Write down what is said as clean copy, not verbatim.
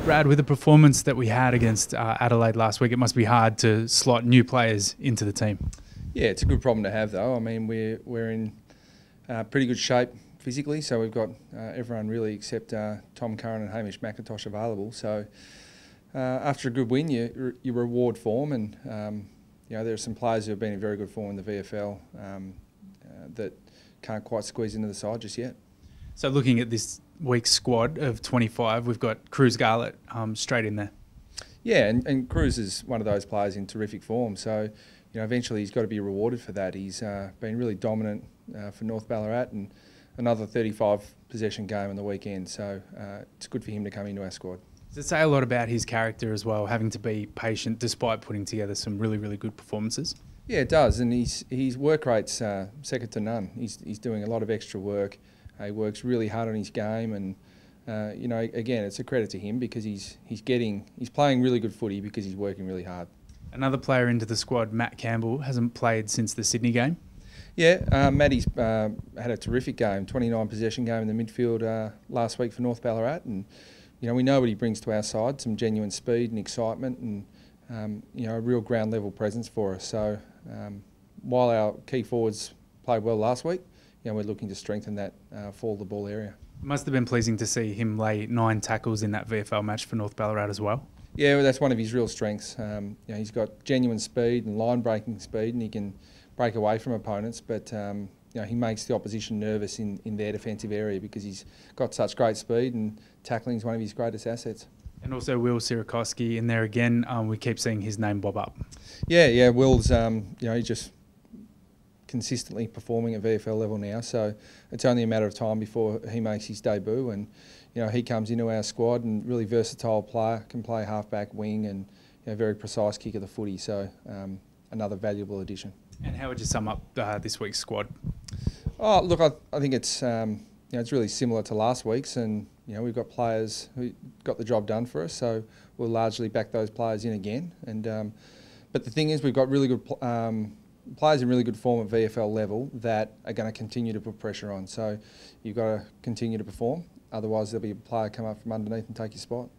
Brad, with the performance that we had against Adelaide last week, it must be hard to slot new players into the team. Yeah, it's a good problem to have, though. I mean, we're in pretty good shape physically, so we've got everyone really except Tom Curran and Hamish McIntosh available. So after a good win, you reward form, and there are some players who have been in very good form in the VFL that can't quite squeeze into the side just yet. So looking at this week's squad of 25, we've got Cruz Garlett straight in there. Yeah, and Cruz is one of those players in terrific form. So, eventually he's got to be rewarded for that. He's been really dominant for North Ballarat, and another 35 possession game on the weekend. So it's good for him to come into our squad. Does it say a lot about his character as well, having to be patient despite putting together some really, really good performances? Yeah, it does, and his work rate's second to none. He's doing a lot of extra work. He works really hard on his game, and again, it's a credit to him because he's playing really good footy because he's working really hard. Another player into the squad, Matt Campbell, hasn't played since the Sydney game. Yeah, Matty's had a terrific game, 29 possession game in the midfield last week for North Ballarat, and we know what he brings to our side, some genuine speed and excitement, and a real ground level presence for us. So while our key forwards played well last week, we're looking to strengthen that fall of the ball area. It must have been pleasing to see him lay 9 tackles in that VFL match for North Ballarat as well. Yeah, well, that's one of his real strengths. He's got genuine speed and line-breaking speed, and he can break away from opponents, but he makes the opposition nervous in their defensive area because he's got such great speed, and tackling is one of his greatest assets. And also Will Sierakowski in there again. We keep seeing his name bob up. Yeah, Will's he's just consistently performing at VFL level now, so it's only a matter of time before he makes his debut, and he comes into our squad, and really versatile player, can play half-back, wing, and very precise kick of the footy, so another valuable addition. And how would you sum up this week's squad? Oh, look, I think it's it's really similar to last week's, and we've got players who got the job done for us, so we'll largely back those players in again. And but the thing is, we've got really good players in really good form at VFL level that are going to continue to put pressure on. So you've got to continue to perform, otherwise there'll be a player come up from underneath and take your spot.